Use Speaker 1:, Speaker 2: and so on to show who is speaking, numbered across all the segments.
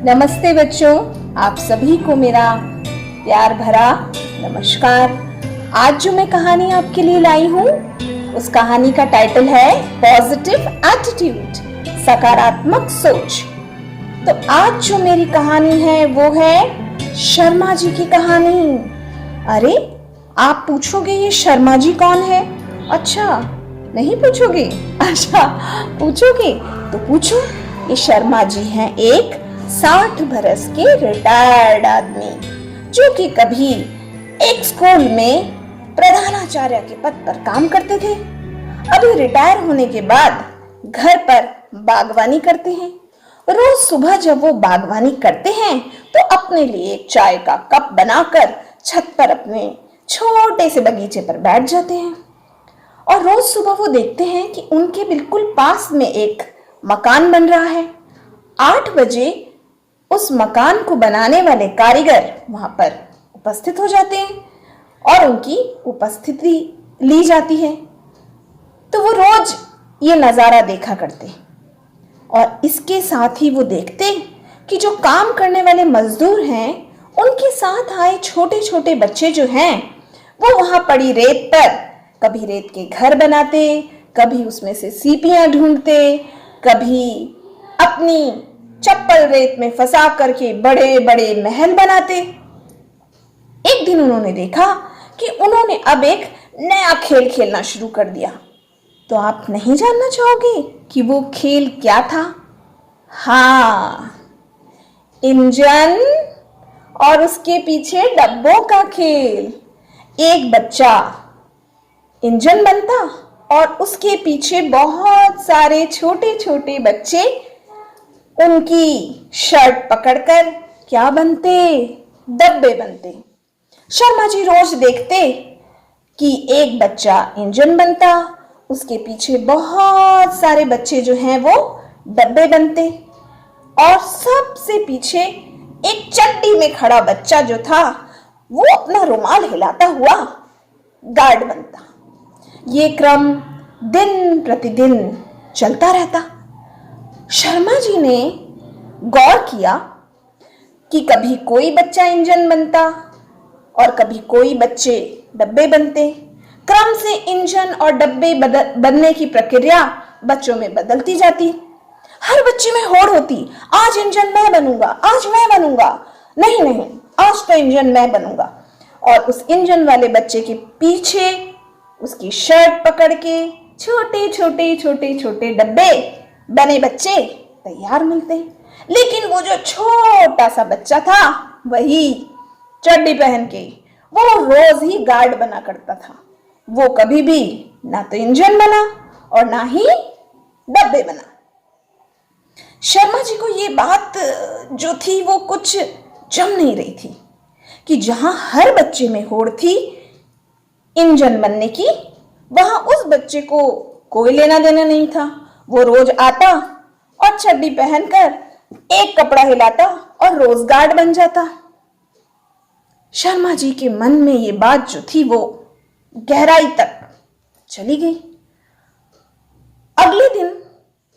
Speaker 1: नमस्ते बच्चों, आप सभी को मेरा प्यार भरा नमस्कार। आज जो मैं कहानी आपके लिए लाई हूँ उस कहानी का टाइटल है पॉजिटिव एटीट्यूड, सकारात्मक सोच। तो आज जो मेरी कहानी है वो है शर्मा जी की कहानी। अरे आप पूछोगे ये शर्मा जी कौन है? अच्छा नहीं पूछोगे? अच्छा पूछोगे तो पूछो। ये शर्मा जी हैं एक 60 बरस के रिटायर्ड आदमी जो कि कभी एक स्कूल में प्रधानाचार्य के पद पर काम करते थे। अभी रिटायर होने के बाद घर पर बागवानी करते हैं। रोज सुबह जब वो बागवानी करते हैं तो अपने लिए एक चाय का कप बनाकर छत पर अपने छोटे से बगीचे पर बैठ जाते हैं और रोज सुबह वो देखते हैं कि उनके बिल्कुल पास में एक मकान बन रहा है। 8 बजे उस मकान को बनाने वाले कारीगर वहां पर उपस्थित हो जाते हैं और उनकी उपस्थिति ली जाती है। तो वो रोज ये नजारा देखा करते और इसके साथ ही वो देखते कि जो काम करने वाले मजदूर हैं उनके साथ आए छोटे छोटे बच्चे जो हैं वो वहां पड़ी रेत पर कभी रेत के घर बनाते, कभी उसमें से सीपियां ढूंढते, कभी अपनी चप्पल रेत में फंसा करके बड़े बड़े महल बनाते। एक दिन उन्होंने देखा कि उन्होंने अब एक नया खेल खेलना शुरू कर दिया। तो आप नहीं जानना चाहोगे कि वो खेल क्या था? हाँ, इंजन और उसके पीछे डब्बों का खेल। एक बच्चा इंजन बनता और उसके पीछे बहुत सारे छोटे छोटे बच्चे उनकी शर्ट पकड़कर क्या बनते? डब्बे बनते। शर्मा जी रोज देखते कि एक बच्चा इंजन बनता, उसके पीछे बहुत सारे बच्चे जो हैं वो डब्बे बनते और सबसे पीछे एक चड्डी में खड़ा बच्चा जो था वो अपना रुमाल हिलाता हुआ गार्ड बनता। ये क्रम दिन प्रतिदिन चलता रहता। शर्मा जी ने गौर किया कि कभी कोई बच्चा इंजन बनता और कभी कोई बच्चे डब्बे बनते। क्रम से इंजन और डब्बे बनने की प्रक्रिया बच्चों में बदलती जाती। हर बच्चे में होड़ होती, आज इंजन मैं बनूंगा, आज मैं बनूंगा, नहीं नहीं आज तो इंजन मैं बनूंगा। और उस इंजन वाले बच्चे के पीछे उसकी शर्ट पकड़ के छोटे छोटे छोटे छोटे डब्बे बने बच्चे तैयार मिलते हैं। लेकिन वो जो छोटा सा बच्चा था वही चड्डी पहन के वो रोज ही गार्ड बना करता था। वो कभी भी ना तो इंजन बना और ना ही डब्बे बना। शर्मा जी को ये बात जो थी वो कुछ जम नहीं रही थी कि जहां हर बच्चे में होड़ थी इंजन बनने की, वहां उस बच्चे को कोई लेना देना नहीं था। वो रोज आता और चड्डी पहनकर एक कपड़ा हिलाता और रोज गार्ड बन जाता। शर्मा जी के मन में ये बात जो थी वो गहराई तक चली गई। अगले दिन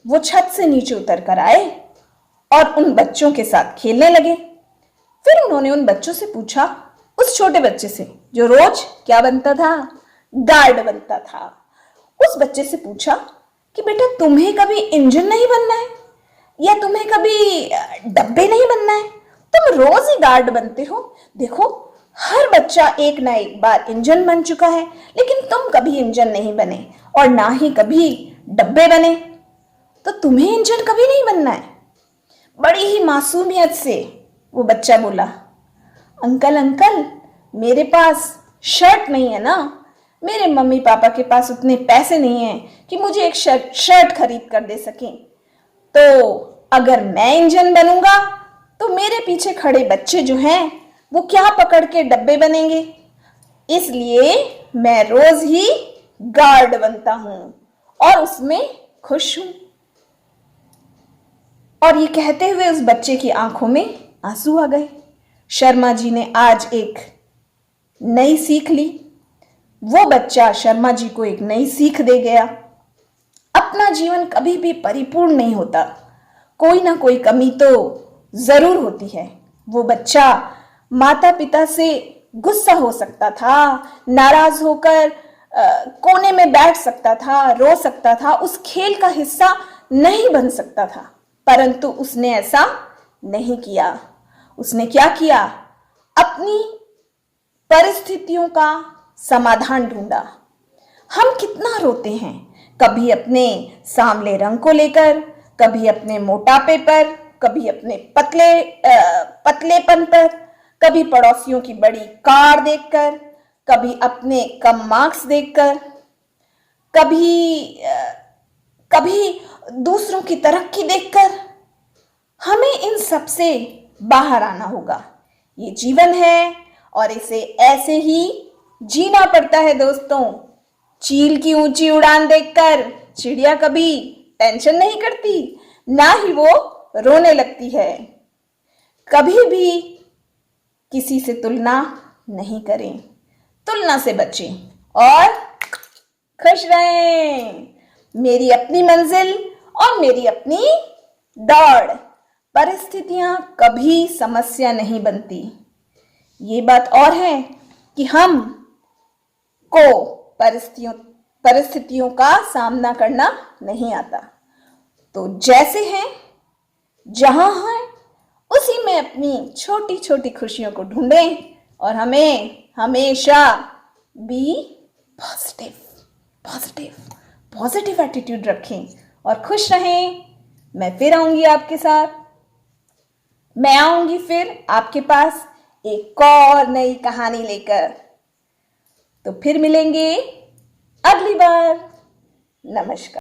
Speaker 1: वो छत से नीचे उतर कर आए और उन बच्चों के साथ खेलने लगे। फिर उन्होंने उन बच्चों से पूछा, उस छोटे बच्चे से जो रोज क्या बनता था? गार्ड बनता था। उस बच्चे से पूछा कि बेटा तुम्हें कभी इंजन नहीं बनना है या तुम्हें कभी डब्बे नहीं बनना है? तुम रोज ही गार्ड बनते हो। देखो हर बच्चा एक ना एक बार इंजन बन चुका है, लेकिन तुम कभी इंजन नहीं बने और ना ही कभी डब्बे बने, तो तुम्हें इंजन कभी नहीं बनना है। बड़ी ही मासूमियत से वो बच्चा बोला, अंकल अंकल मेरे पास शर्ट नहीं है ना, मेरे मम्मी पापा के पास उतने पैसे नहीं हैं कि मुझे एक शर्ट खरीद कर दे सकें। तो अगर मैं इंजन बनूंगा तो मेरे पीछे खड़े बच्चे जो हैं वो क्या पकड़ के डब्बे बनेंगे, इसलिए मैं रोज ही गार्ड बनता हूं और उसमें खुश हूं। और ये कहते हुए उस बच्चे की आंखों में आंसू आ गए। शर्मा जी ने आज एक नई सीख ली। वो बच्चा शर्मा जी को एक नई सीख दे गया। अपना जीवन कभी भी परिपूर्ण नहीं होता, कोई ना कोई कमी तो जरूर होती है। वो बच्चा माता पिता से गुस्सा हो सकता था, नाराज होकर कोने में बैठ सकता था, रो सकता था, उस खेल का हिस्सा नहीं बन सकता था, परंतु उसने ऐसा नहीं किया। उसने क्या किया? अपनी परिस्थितियों का समाधान ढूंढा। हम कितना रोते हैं, कभी अपने सांवले रंग को लेकर, कभी अपने मोटापे पर, कभी अपने पतलेपन पर, कभी पड़ोसियों की बड़ी कार देखकर, कभी अपने कम मार्क्स देखकर, कभी दूसरों की तरक्की देखकर। हमें इन सब से बाहर आना होगा। ये जीवन है और इसे ऐसे ही जीना पड़ता है दोस्तों। चील की ऊंची उड़ान देखकर चिड़िया कभी टेंशन नहीं करती, ना ही वो रोने लगती है। कभी भी किसी से तुलना नहीं करें, तुलना से बचें और खुश रहें। मेरी अपनी मंजिल और मेरी अपनी दौड़। परिस्थितियां कभी समस्या नहीं बनती। ये बात और है कि हम को परिस्थितियों का सामना करना नहीं आता। तो जैसे हैं, जहां हैं, उसी में अपनी छोटी छोटी खुशियों को ढूंढें और हमें हमेशा be positive positive positive attitude रखें और खुश रहें। मैं फिर आऊंगी आपके साथ। मैं आऊंगी फिर आपके पास एक और नई कहानी लेकर। तो फिर मिलेंगे अगली बार। नमस्कार।